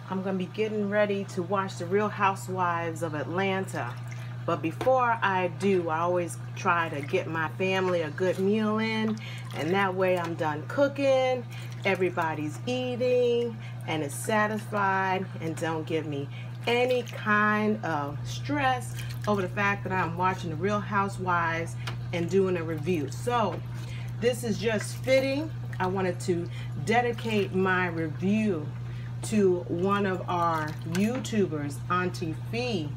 I'm going to be getting ready to watch The Real Housewives of Atlanta. But before I do, I always try to get my family a good meal in, and that way I'm done cooking, everybody's eating, and is satisfied, and don't give me any kind of stress over the fact that I'm watching The Real Housewives and doing a review. So this is just fitting. I wanted to dedicate my review to one of our YouTubers, Auntie Fee,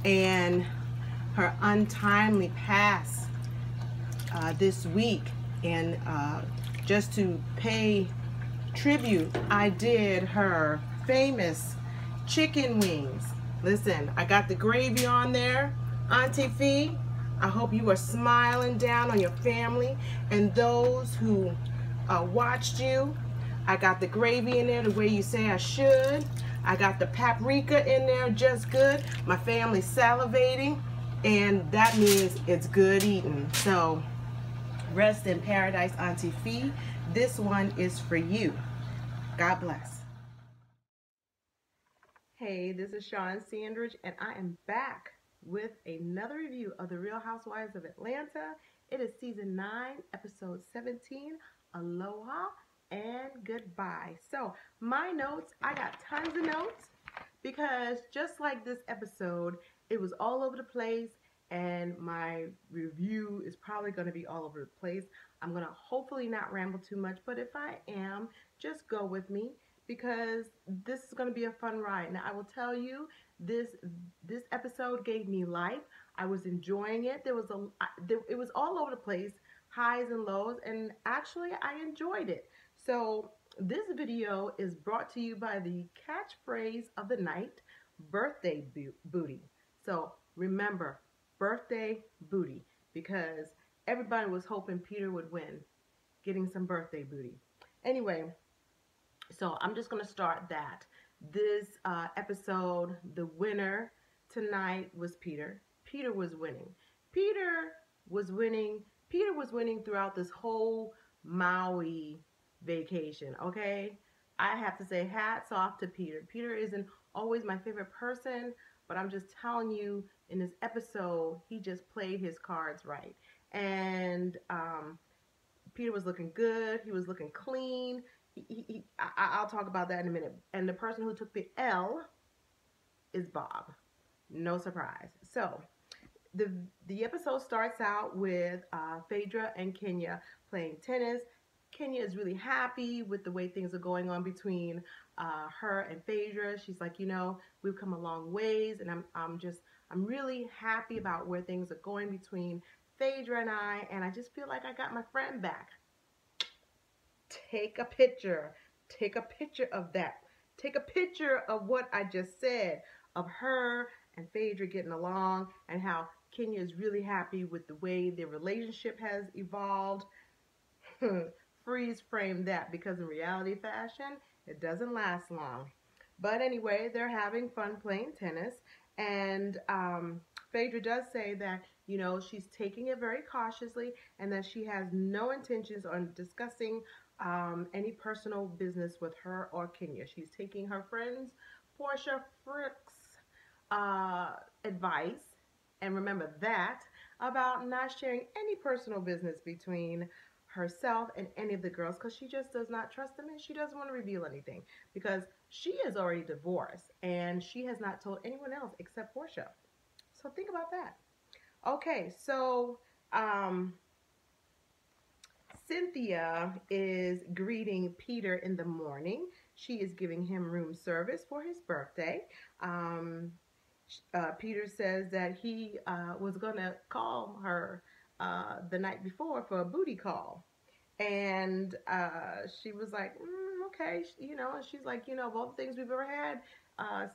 and her untimely pass this week. And just to pay tribute, I did her famous chicken wings. Listen, I got the gravy on there, Auntie Fee. I hope you are smiling down on your family and those who watched you. I got the gravy in there the way you say I should. I got the paprika in there just good. My family's salivating, and that means it's good eating. So rest in paradise, Auntie Fee. This one is for you. God bless. Hey, this is Shawn Sandridge, and I am back with another review of The Real Housewives of Atlanta. It is season 9, episode 17, Aloha and Goodbye. So my notes, I got tons of notes because just like this episode, it was all over the place, and my review is probably going to be all over the place. I'm going to hopefully not ramble too much, but if I am, just go with me because this is going to be a fun ride. Now I will tell you, this episode gave me life. I was enjoying it. It was all over the place, highs and lows, and actually I enjoyed it. So this video is brought to you by the catchphrase of the night, birthday booty. So remember, birthday booty, because everybody was hoping Peter would win, getting some birthday booty. Anyway, so I'm just going to start that. This episode, the winner tonight was Peter. Peter was winning. Peter was winning. Peter was winning throughout this whole Maui vacation, okay? I have to say hats off to Peter. Peter isn't always my favorite person, but I'm just telling you, in this episode, he just played his cards right. And Peter was looking good. He was looking clean. I'll talk about that in a minute. And the person who took the L is Bob. No surprise. So the episode starts out with Phaedra and Kenya playing tennis. Kenya is really happy with the way things are going on between her and Phaedra. She's like, you know, we've come a long ways, and I'm really happy about where things are going between Phaedra and I just feel like I got my friend back. Take a picture. Take a picture of that. Take a picture of what I just said, of her and Phaedra getting along, and how Kenya is really happy with the way their relationship has evolved. Freeze frame that, because in reality fashion, it doesn't last long. But anyway, they're having fun playing tennis, and Phaedra does say that, you know, she's taking it very cautiously and that she has no intentions on discussing any personal business with her or Kenya. She's taking her friend's Portia Frick's advice, and remember that, about not sharing any personal business between herself and any of the girls, because she just does not trust them and she doesn't want to reveal anything because she is already divorced and she has not told anyone else except Portia. So think about that. Okay, so Cynthia is greeting Peter in the morning. She is giving him room service for his birthday. Peter says that he was going to call her the night before for a booty call. And she was like, okay, you know, and she's like, you know, of all the things we've ever had,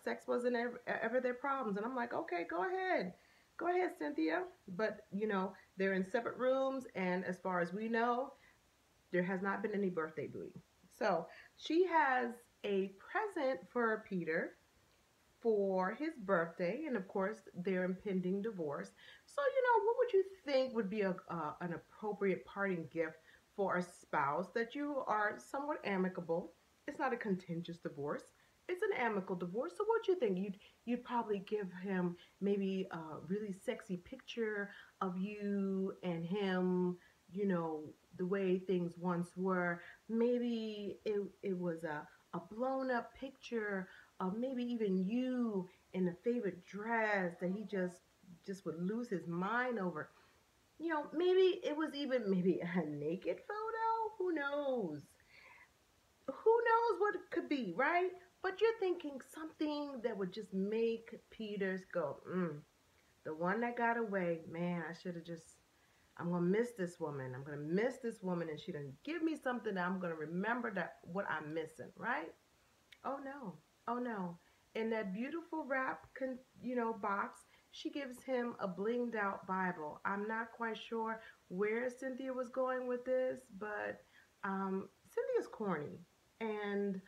sex wasn't ever their problems. And I'm like, okay, go ahead, Cynthia. But, you know, they're in separate rooms, and as far as we know, there has not been any birthday booty. So she has a present for Peter for his birthday, and of course their impending divorce. So, you know, what would you think would be an appropriate parting gift for a spouse that you are somewhat amicable? It's not a contentious divorce. It's an amicable divorce. So what do you think? You'd probably give him maybe a really sexy picture of you and him, you know, the way things once were. Maybe it was a blown up picture of maybe even you in a favorite dress that he just would lose his mind over. You know, maybe it was even maybe a naked photo. Who knows? Who knows what it could be, right? But you're thinking something that would just make Peters go, the one that got away, man, I should have just, I'm going to miss this woman. I'm going to miss this woman, and she didn't give me something that I'm going to remember that what I'm missing, right? Oh no. Oh no. In that beautiful wrap, box, she gives him a blinged out Bible. I'm not quite sure where Cynthia was going with this, but Cynthia's corny, and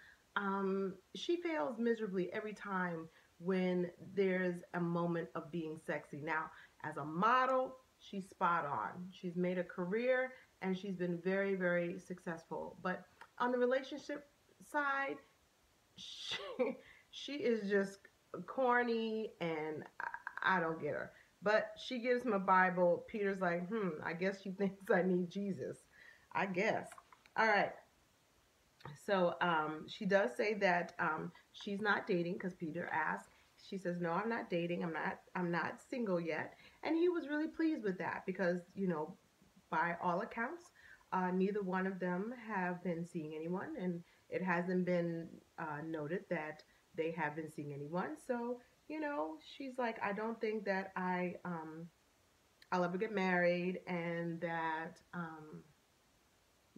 she fails miserably every time when there's a moment of being sexy. Now, as a model, she's spot on. She's made a career and she's been very, very successful. But on the relationship side, she, she is just corny, and I don't get her. But she gives him a Bible. Peter's like, I guess she thinks I need Jesus. I guess. All right. So she does say that she's not dating because Peter asked. She says, "No, I'm not dating. I'm not single yet." And he was really pleased with that because, by all accounts, neither one of them have been seeing anyone, and it hasn't been noted that they have been seeing anyone. So, she's like, "I don't think that I'll ever get married, and that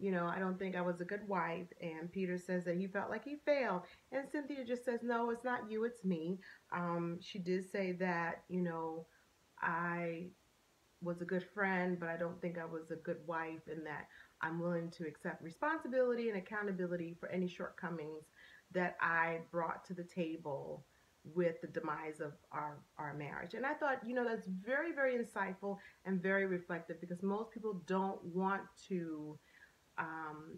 I don't think I was a good wife." And Peter says that he felt like he failed. And Cynthia just says, "No, it's not you, it's me." She did say that, I was a good friend, but I don't think I was a good wife, and that I'm willing to accept responsibility and accountability for any shortcomings that I brought to the table with the demise of our marriage. And I thought, that's very, very insightful and very reflective, because most people don't want to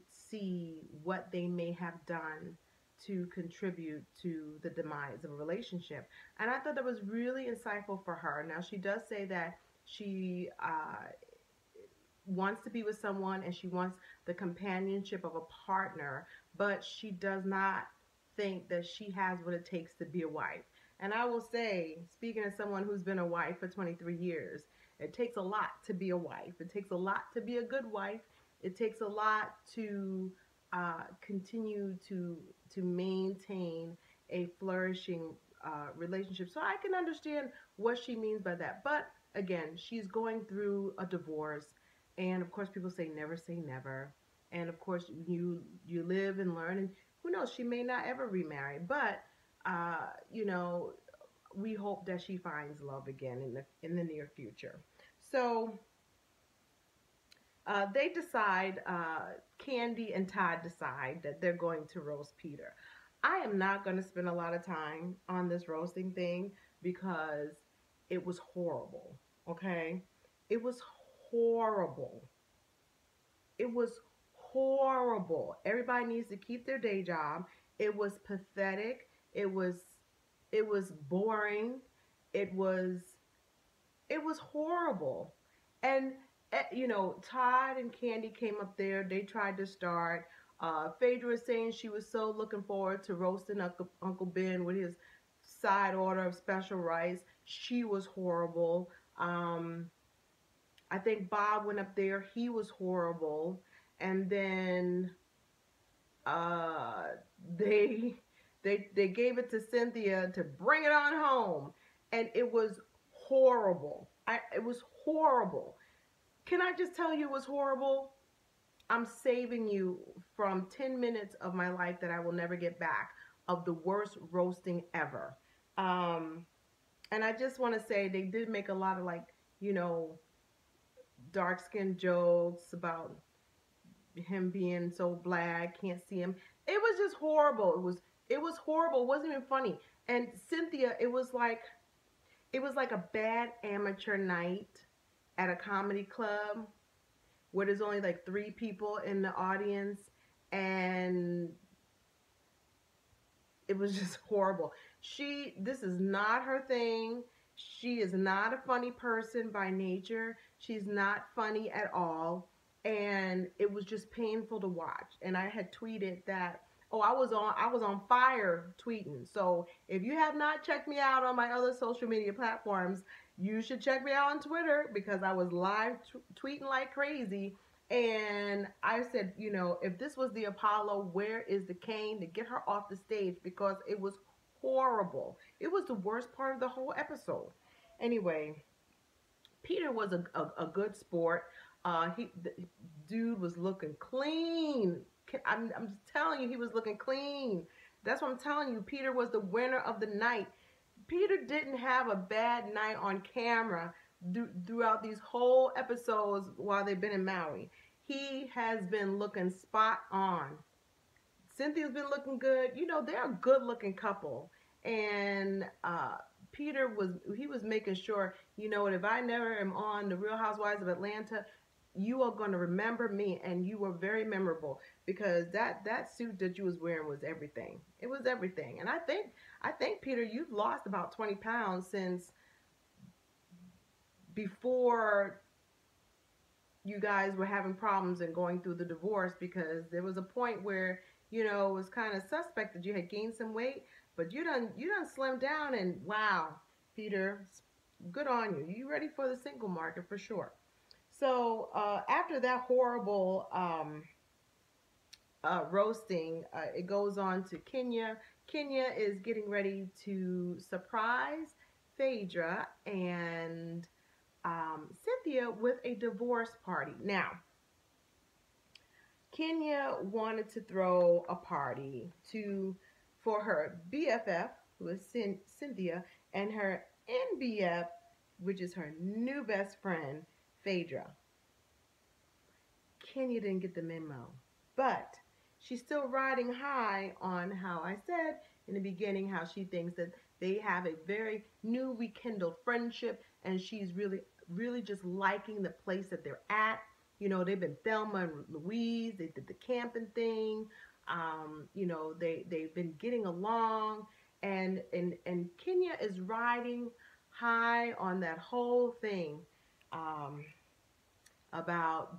see what they may have done to contribute to the demise of a relationship. And I thought that was really insightful for her. Now, she does say that she wants to be with someone and she wants the companionship of a partner, but she does not think that she has what it takes to be a wife. And I will say, speaking as someone who's been a wife for 23 years, it takes a lot to be a wife. It takes a lot to be a good wife. It takes a lot to continue to maintain a flourishing relationship. So I can understand what she means by that. But again, she's going through a divorce, and of course, people say never say never. And of course, you live and learn, and who knows, she may not ever remarry. But we hope that she finds love again in the near future. So they decide, Candy and Todd decide that they're going to roast Peter. I am not going to spend a lot of time on this roasting thing because it was horrible, okay? It was horrible. It was horrible. Everybody needs to keep their day job. It was pathetic. It was boring. It was horrible. And Todd and Candy came up there. They tried to start. Phaedra was saying she was so looking forward to roasting Uncle Ben with his side order of special rice. She was horrible. I think Bob went up there. He was horrible. And then they gave it to Cynthia to bring it on home, and it was horrible. It was horrible. Can I just tell you it was horrible? I'm saving you from 10 minutes of my life that I will never get back of the worst roasting ever. And I just want to say they did make a lot of dark-skinned jokes about him being so black, can't see him. It was just horrible. It was horrible. It wasn't even funny. And Cynthia, it was like a bad amateur night at a comedy club where there's only like 3 people in the audience, and it was just horrible. This is not her thing. She is not a funny person by nature. She's not funny at all. And it was just painful to watch. And I had tweeted that, oh, I was on fire tweeting. So if you have not checked me out on my other social media platforms, you should check me out on Twitter because I was live tweeting like crazy. And I said, if this was the Apollo, where is the cane to get her off the stage? Because it was horrible. It was the worst part of the whole episode. Anyway, Peter was a good sport. The dude was looking clean. I'm just telling you, he was looking clean. That's what I'm telling you. Peter was the winner of the night. Peter didn't have a bad night on camera throughout these whole episodes while they've been in Maui. He has been looking spot on. Cynthia's been looking good. They're a good looking couple. And Peter was making sure, if I never am on The Real Housewives of Atlanta, you are going to remember me, and you were very memorable because that suit that you was wearing was everything. It was everything. And I think Peter, you've lost about 20 pounds since before you guys were having problems and going through the divorce, because there was a point where, it was kind of suspect that you had gained some weight, but you done slimmed down, and wow, Peter, good on you. You ready for the single market for sure. So after that horrible roasting, it goes on to Kenya. Kenya is getting ready to surprise Phaedra and Cynthia with a divorce party. Now, Kenya wanted to throw a party for her BFF, who is Cynthia, and her NBF, which is her new best friend, Phaedra. Kenya didn't get the memo, but she's still riding high on how I said in the beginning how she thinks that they have a very new rekindled friendship, and she's really just liking the place that they're at. They've been Thelma and Louise. They did the camping thing. They've been getting along, and Kenya is riding high on that whole thing about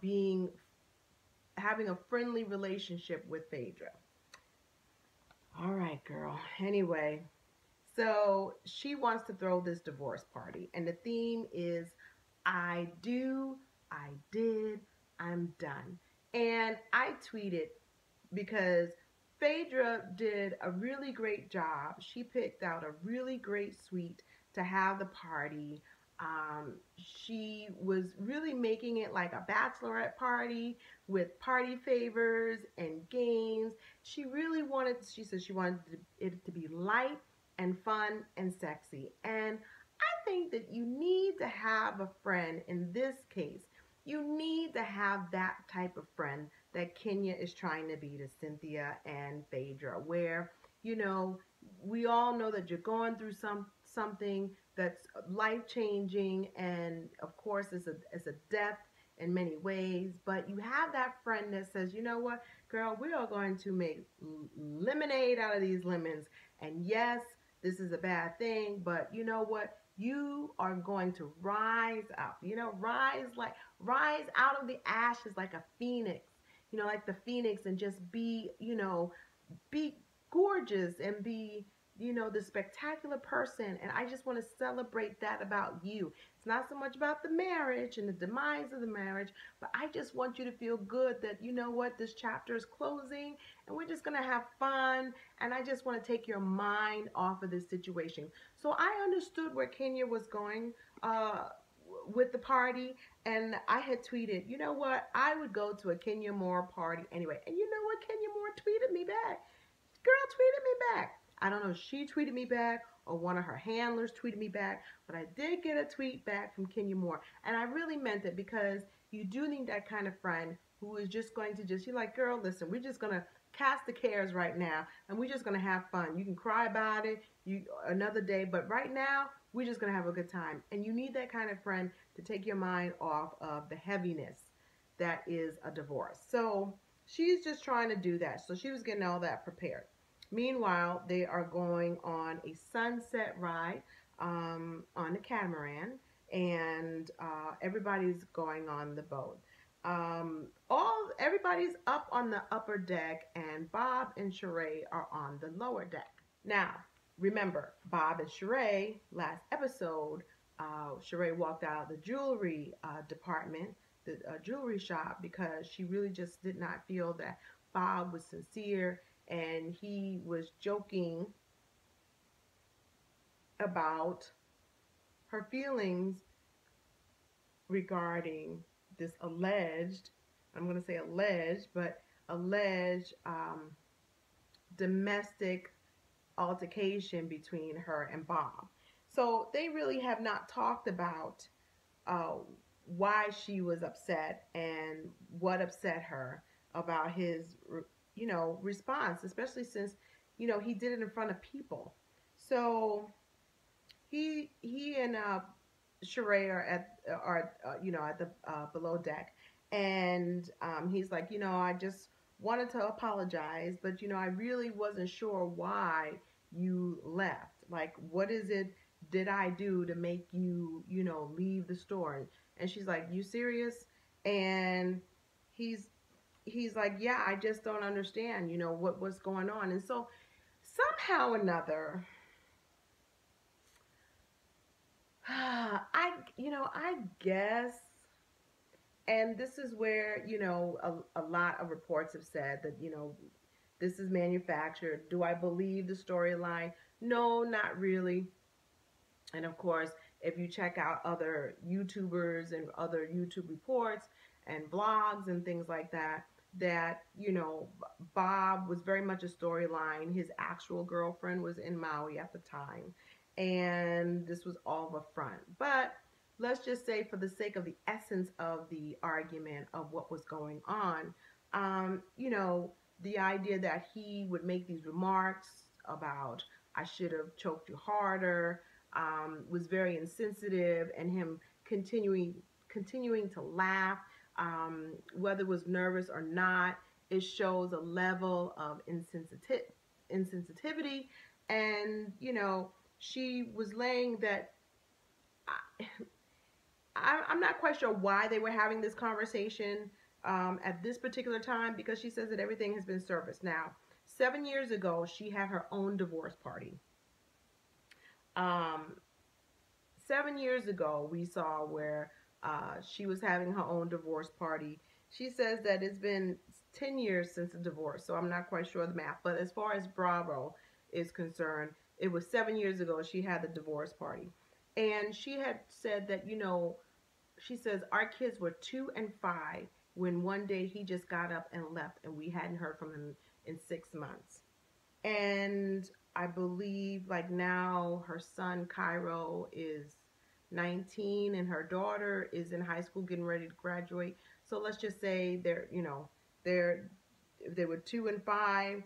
having a friendly relationship with Phaedra. All right, girl. Anyway, so she wants to throw this divorce party, and the theme is I do, I did, I'm done. And I tweeted because Phaedra did a really great job. She picked out a really great suite to have the party. She was really making it like a bachelorette party with party favors and games. She said she wanted it to be light and fun and sexy. And I think that you need to have a friend in this case. You need to have that type of friend that Kenya is trying to be to Cynthia and Phaedra, where, we all know that you're going through something that's life-changing, and of course it's a death in many ways, but you have that friend that says, you know what, girl, we are going to make lemonade out of these lemons, and yes, this is a bad thing, but you know what, you are going to rise up, rise out of the ashes like a phoenix, like the phoenix, and just be gorgeous and be, the spectacular person. And I just want to celebrate that about you. It's not so much about the marriage and the demise of the marriage, but I just want you to feel good that, this chapter is closing and we're just going to have fun. And I just want to take your mind off of this situation. So I understood where Kenya was going with the party. And I had tweeted, you know what? I would go to a Kenya Moore party anyway. And you know what? Kenya Moore tweeted me back. Girl tweeted me back. I don't know if she tweeted me back or one of her handlers tweeted me back, but I did get a tweet back from Kenya Moore. And I really meant it, because you do need that kind of friend who is just going to you're like, girl, listen, we're just going to cast the cares right now and we're just going to have fun. You can cry about it another day, but right now we're just going to have a good time. And you need that kind of friend to take your mind off of the heaviness that is a divorce. So she's just trying to do that. So she was getting all that prepared. Meanwhile, they are going on a sunset ride on the catamaran, and everybody's going on the boat. Everybody's up on the upper deck, and Bob and Sheree are on the lower deck. Now, remember, Bob and Sheree, last episode, Sheree walked out of the jewelry department, the jewelry shop, because she really just did not feel that Bob was sincere, and he was joking about her feelings regarding this alleged, I'm going to say alleged, but alleged domestic altercation between her and Bob. So they really have not talked about uh, why she was upset and what upset her about his, response, especially since, he did it in front of people. So he and Sheree are at the below deck, and he's like, I just wanted to apologize, but I really wasn't sure why you left. Like, what is it did I do to make you leave the store? And she's like, you serious? And he's he's like, yeah, I just don't understand, what's going on. And so somehow or another, I guess, and this is where, a lot of reports have said that, this is manufactured. Do I believe the storyline? No, not really. And of course, if you check out other YouTubers and other YouTube reports and blogs and things like that, Bob was very much a storyline. His actual girlfriend was in Maui at the time, and this was all of a front. But let's just say, for the sake of the essence of the argument of what was going on, the idea that he would make these remarks about, I should have choked you harder, was very insensitive, and him continuing to laugh, whether it was nervous or not, it shows a level of insensitivity. And she was laying that. I'm not quite sure why they were having this conversation at this particular time, because she says that everything has been serviced. Now, 7 years ago, she had her own divorce party. 7 years ago, we saw where she was having her own divorce party. She says that it's been 10 years since the divorce, so I'm not quite sure of the math. But as far as Bravo is concerned, it was 7 years ago she had the divorce party. And she had said that, she says, our kids were 2 and 5 when one day he just got up and left, and we hadn't heard from him in 6 months. And I believe, like, now her son Cairo is 19 and her daughter is in high school getting ready to graduate. So let's just say they were 2 and 5,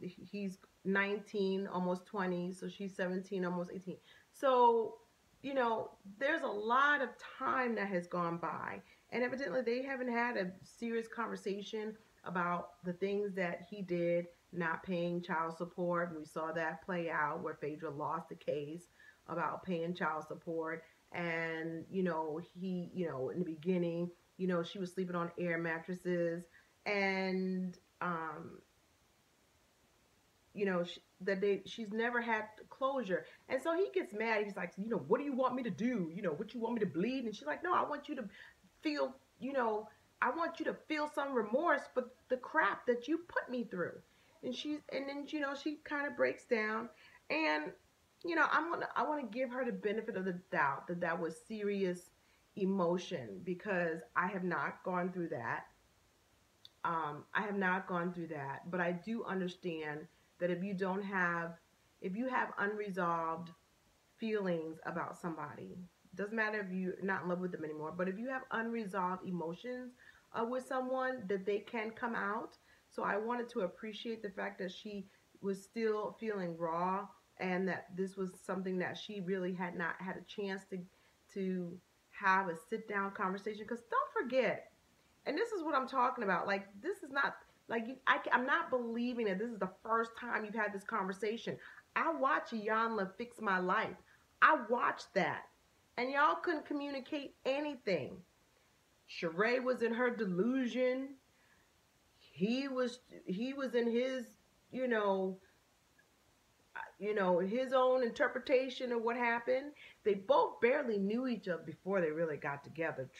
he's 19, almost 20, so she's 17, almost 18. So, there's a lot of time that has gone by, and evidently they haven't had a serious conversation about the things that he did, not paying child support. We saw that play out where Phaedra lost the case about paying child support. And, he, in the beginning, she was sleeping on air mattresses, and, she's never had closure. And so he gets mad. He's like, what do you want me to do? What you want me to bleed? And she's like, no, I want you to feel, I want you to feel some remorse for the crap that you put me through. And then she kind of breaks down, and I want to give her the benefit of the doubt that was serious emotion, because I have not gone through that. But I do understand that if you have unresolved feelings about somebody, doesn't matter if you're not in love with them anymore, but if you have unresolved emotions with someone, that they can come out. So I wanted to appreciate the fact that she was still feeling raw, and that this was something that she really had not had a chance to have a sit down conversation. Because don't forget, and this is what I'm talking about, like, this is not Like, I'm not believing that this is the first time you've had this conversation. I watched Yanla Fix My Life. I watched that. And y'all couldn't communicate anything. Sheree was in her delusion. He was in his, you know, his own interpretation of what happened. They both barely knew each other before they really got together.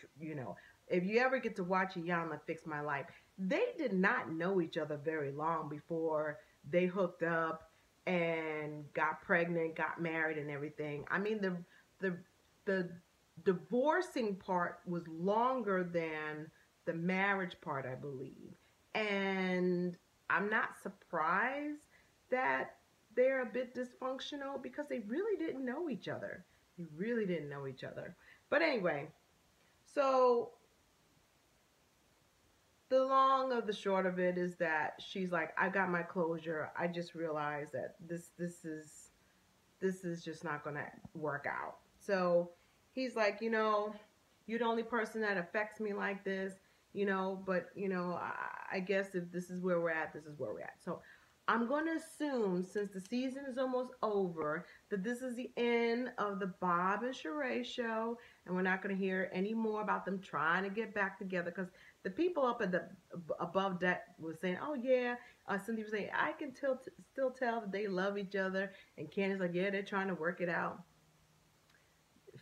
If you ever get to watch Yana Fix My Life, they did not know each other very long before they hooked up and got pregnant, got married, and everything. I mean, the divorcing part was longer than the marriage part, I believe. And I'm not surprised that they're a bit dysfunctional because they really didn't know each other. They really didn't know each other. But anyway, so the long of the short of it is that she's like, I got my closure. I just realized that this is just not gonna work out. So he's like, you're the only person that affects me like this, but I guess if this is where we're at, this is where we're at. So I'm going to assume, since the season is almost over, that this is the end of the Bob and Sheree show, and we're not going to hear any more about them trying to get back together, because the people up at the above deck was saying, oh yeah, Cynthia was saying, I can still tell that they love each other, and Candace's like, yeah, they're trying to work it out.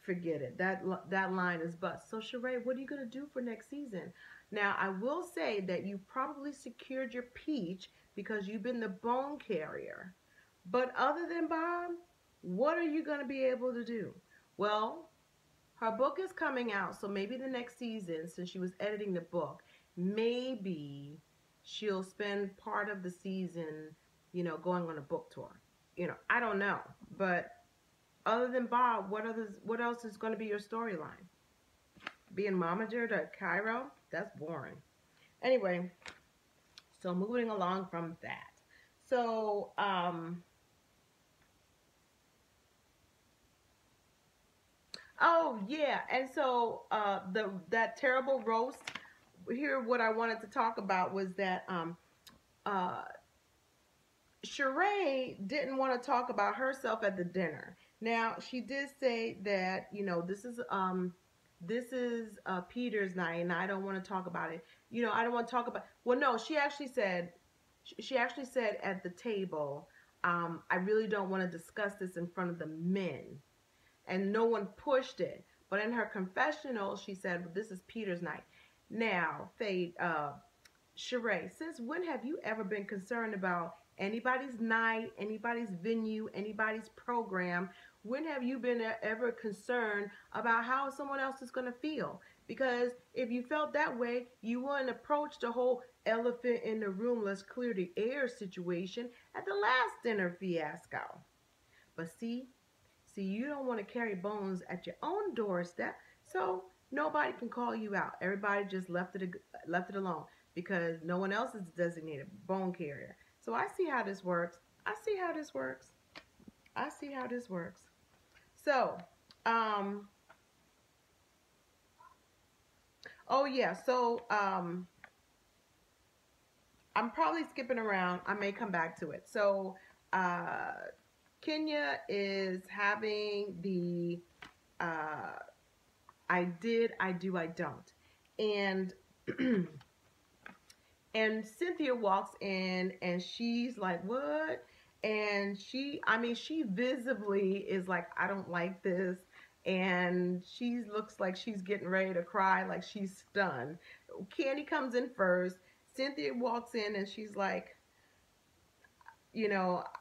Forget it. That line is bust. So Sheree, what are you going to do for next season? Now, I will say that you probably secured your peach because you've been the bone carrier. But other than Bob, what are you going to be able to do? Well, her book is coming out, so maybe the next season, since she was editing the book, maybe she'll spend part of the season, going on a book tour. I don't know. But other than Bob, what else is going to be your storyline? Being momager to Cairo? That's boring. Anyway, so moving along from that. So, oh yeah, and so that terrible roast. Here, what I wanted to talk about was that Sheree didn't want to talk about herself at the dinner. Now, she did say that this is Peter's night, and I don't want to talk about it. I don't want to talk about. Well, no, she actually said at the table, I really don't want to discuss this in front of the men, and no one pushed it. But in her confessional, she said, well, this is Peter's night. Now, Sheree, since when have you ever been concerned about anybody's night, anybody's venue, anybody's program? When have you been ever concerned about how someone else is going to feel? Because if you felt that way, you wouldn't approach the whole elephant in the room, let's clear the air situation at the last dinner fiasco. But see, you don't want to carry bones at your own doorstep, so nobody can call you out. Everybody just left it alone because no one else is designated bone carrier. So I see how this works. So, oh yeah, so I'm probably skipping around. I may come back to it. So, Kenya is having the I did, I do, I don't. And and Cynthia walks in and she's like, what? And she visibly is like, I don't like this. And she looks like she's getting ready to cry, like she's stunned. Candy comes in first. Cynthia walks in and she's like,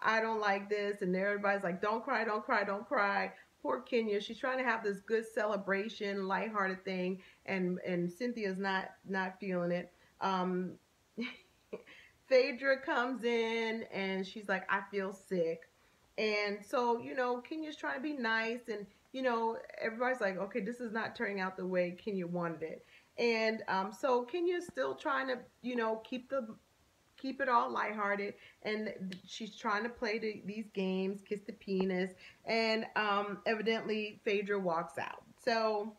I don't like this. And everybody's like, don't cry, don't cry, don't cry. Poor Kenya. She's trying to have this good celebration, lighthearted thing. And Cynthia's not feeling it. Phaedra comes in and she's like, I feel sick. And so, Kenya's trying to be nice. And, everybody's like, okay, this is not turning out the way Kenya wanted it. And so Kenya's still trying to, keep it all lighthearted, and she's trying to play these games, kiss the penis, and evidently Phaedra walks out. So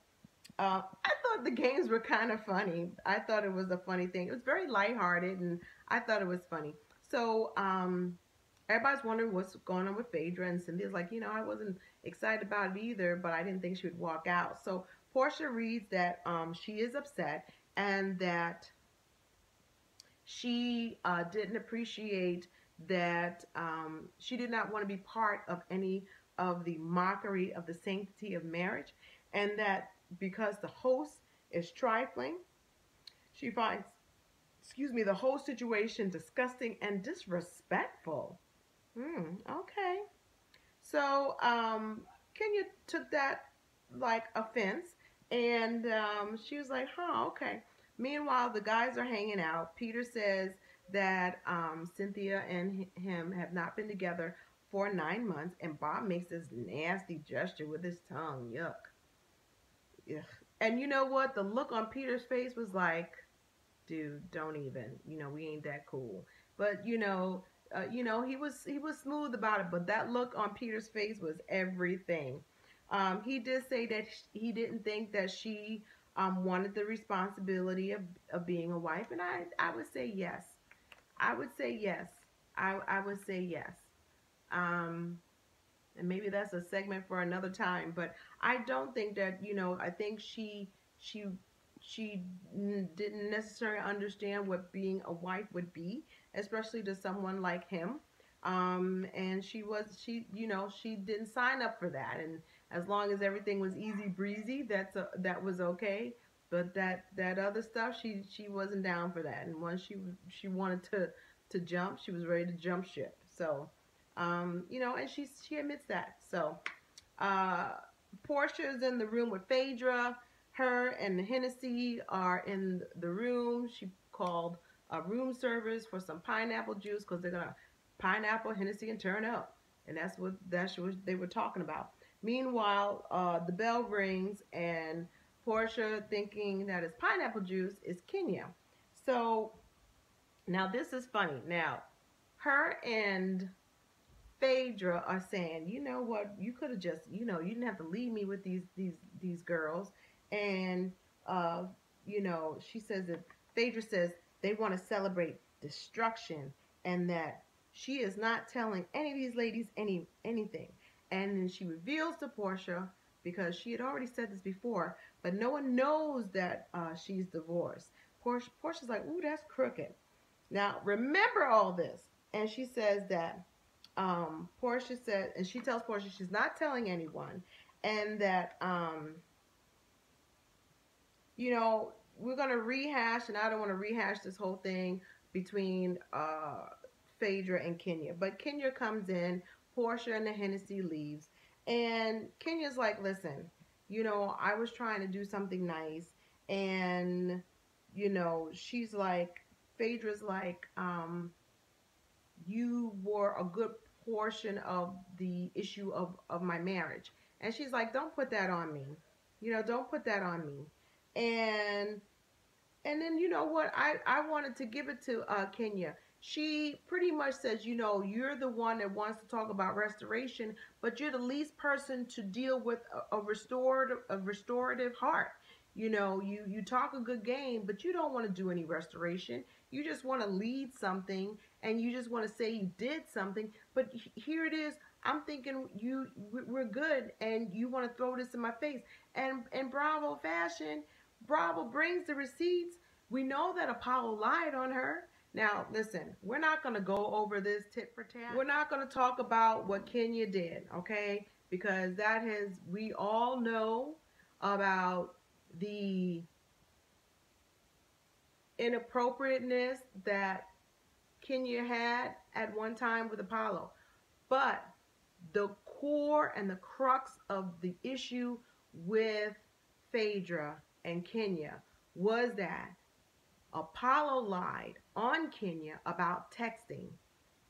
I thought the games were kind of funny. I thought it was a funny thing. It was very lighthearted, and I thought it was funny. So everybody's wondering what's going on with Phaedra, and Cynthia's like, I wasn't excited about it either, but I didn't think she would walk out. So Portia reads that she is upset and that she didn't appreciate that she did not want to be part of any of the mockery of the sanctity of marriage, and that because the host is trifling, she finds, the whole situation disgusting and disrespectful. Okay. So Kenya took that like offense, and she was like, "Huh, okay." Meanwhile, the guys are hanging out. Peter says that Cynthia and him have not been together for 9 months, and Bob makes this nasty gesture with his tongue. Yuck. Ugh. And you know what? The look on Peter's face was like, dude, don't even. We ain't that cool. But he was smooth about it. But that look on Peter's face was everything. He did say that he didn't think that she wanted the responsibility of being a wife, and I would say yes. I would say yes. I would say yes. Um, and maybe that's a segment for another time, but I don't think that, I think she didn't necessarily understand what being a wife would be, especially to someone like him. And she didn't sign up for that, and as long as everything was easy breezy, that was okay. But that other stuff, she wasn't down for that, and once she wanted to jump, she was ready to jump ship. So and she admits that. So uh, Portia is in the room with Phaedra. Her and Hennessy are in the room. She called a room service for some pineapple juice because they're gonna pineapple, Hennessy, and turn up, and that's what they were talking about. Meanwhile, the bell rings, and Portia, thinking that it's pineapple juice, is Kenya. So now this is funny. Now her and Phaedra are saying, you know what, you could have just, you didn't have to leave me with these girls. And she says that Phaedra says they want to celebrate destruction, and that she is not telling any of these ladies anything. And then she reveals to Portia, because she had already said this before, but no one knows that she's divorced. Portia's like, ooh, that's crooked. Now remember all this, and she says that Portia said, and she tells Portia she's not telling anyone, and that we're gonna rehash, and I don't want to rehash this whole thing between Phaedra and Kenya. But Kenya comes in, Portia and the Hennessy leaves, and Kenya's like, listen, I was trying to do something nice, and she's like, Phaedra's like, you were a good portion of the issue of my marriage. And she's like, don't put that on me. Don't put that on me. And then you know what? I wanted to give it to Kenya. She pretty much says, you're the one that wants to talk about restoration, but you're the least person to deal with a restorative heart. You talk a good game, but you don't want to do any restoration. You just want to lead something, and you just want to say you did something. But here it is. I'm thinking we're good, and you want to throw this in my face. And in Bravo fashion, Bravo brings the receipts. We know that Apollo lied on her. Now, listen, we're not going to go over this tit for tat. We're not going to talk about what Kenya did, okay? Because we all know about the inappropriateness that Kenya had at one time with Apollo. But the core and the crux of the issue with Phaedra and Kenya was that Apollo lied on Kenya about texting,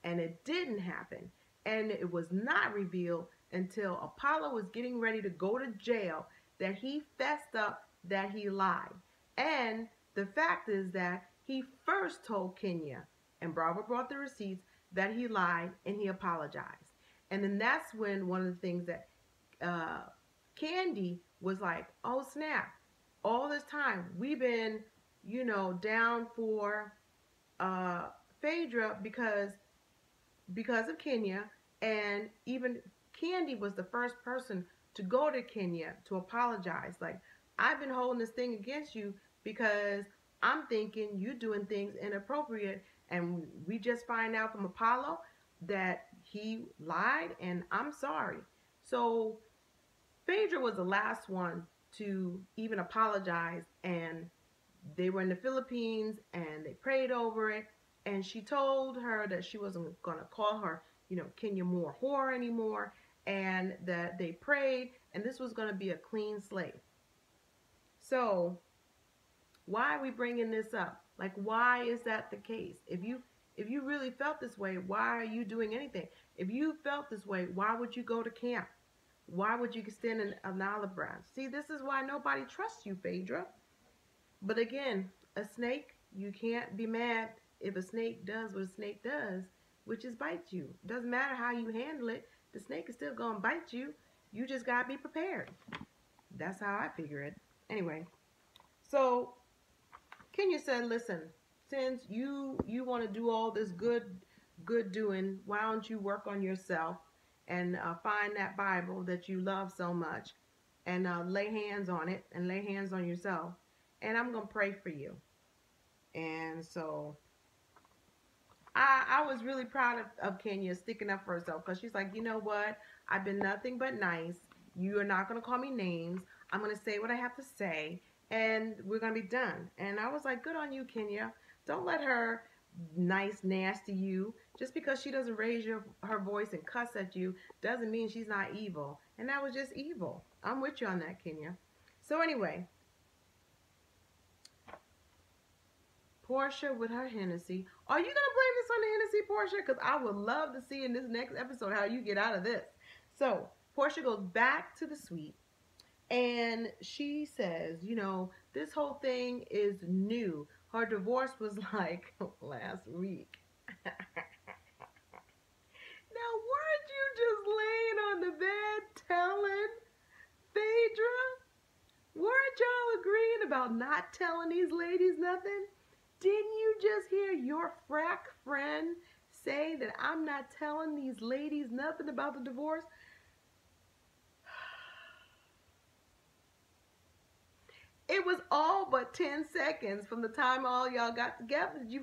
and it didn't happen. And it was not revealed until Apollo was getting ready to go to jail that he fessed up that he lied. And the fact is that he first told Kenya, and Bravo brought the receipts, that he lied and he apologized. And then that's when one of the things that Candy was like, oh snap, all this time we've been, down for Phaedra because of Kenya, and even Candy was the first person to go to Kenya to apologize. Like, I've been holding this thing against you because I'm thinking you doing things inappropriate, and we just find out from Apollo that he lied, and I'm sorry. So Phaedra was the last one to even apologize, and they were in the Philippines and they prayed over it, and she told her that she wasn't going to call her, Kenya Moore whore anymore, and that they prayed and this was going to be a clean slate. So why are we bringing this up? Like, why is that the case? If you really felt this way, why are you doing anything? If you felt this way, why would you go to camp? Why would you stand in an olive branch? See, this is why nobody trusts you, Phaedra. But again, a snake, you can't be mad if a snake does what a snake does, which is bite you. Doesn't matter how you handle it, the snake is still going to bite you. You just got to be prepared. That's how I figure it. Anyway, so Kenya said, listen, since you want to do all this good doing, why don't you work on yourself and find that Bible that you love so much and lay hands on it and lay hands on yourself. And I'm going to pray for you. And so I was really proud of Kenya sticking up for herself, because she's like, you know what? I've been nothing but nice. You are not going to call me names. I'm going to say what I have to say, and we're going to be done. And I was like, good on you, Kenya. Don't let her nice, nasty you. Just because she doesn't raise her voice and cuss at you doesn't mean she's not evil. And that was just evil. I'm with you on that, Kenya. So anyway, Portia with her Hennessy. Are you going to blame this on the Hennessy, Portia? Because I would love to see in this next episode how you get out of this. So Portia goes back to the suite, and she says, this whole thing is new. Her divorce was like last week. Now, weren't you just laying on the bed telling Phaedra? Weren't y'all agreeing about not telling these ladies nothing? Didn't you just hear your frack friend say that I'm not telling these ladies nothing about the divorce? It was all but 10 seconds from the time all y'all got together. You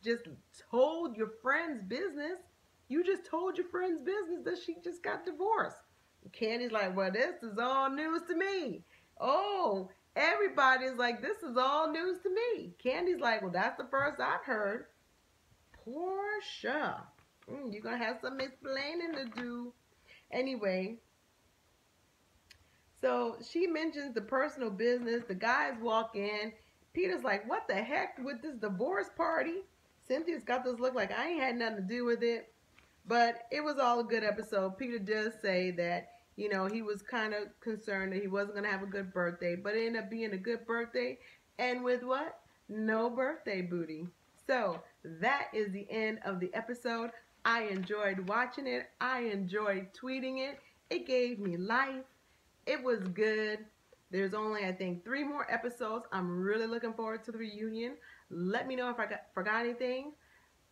just told your friend's business. You just told your friend's business that she just got divorced. Candy's like, well, this is all news to me. Oh, everybody's like, this is all news to me. Candy's like, well, that's the first I've heard. Portia, you're going to have some explaining to do. Anyway, so she mentions the personal business. The guys walk in. Peter's like, what the heck with this divorce party? Cynthia's got this look like I ain't had nothing to do with it. But it was all a good episode. Peter does say that, he was kind of concerned that he wasn't going to have a good birthday. But it ended up being a good birthday. And with what? No birthday booty. So that is the end of the episode. I enjoyed watching it. I enjoyed tweeting it. It gave me life. It was good. There's only, I think, 3 more episodes. I'm really looking forward to the reunion. Let me know if I forgot anything.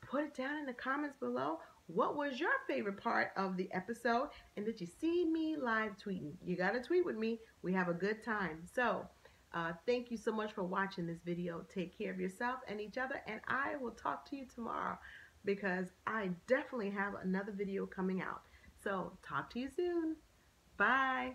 Put it down in the comments below. What was your favorite part of the episode? And did you see me live tweeting? You got to tweet with me. We have a good time. So, thank you so much for watching this video. Take care of yourself and each other. And I will talk to you tomorrow, because I definitely have another video coming out. So, talk to you soon. Bye.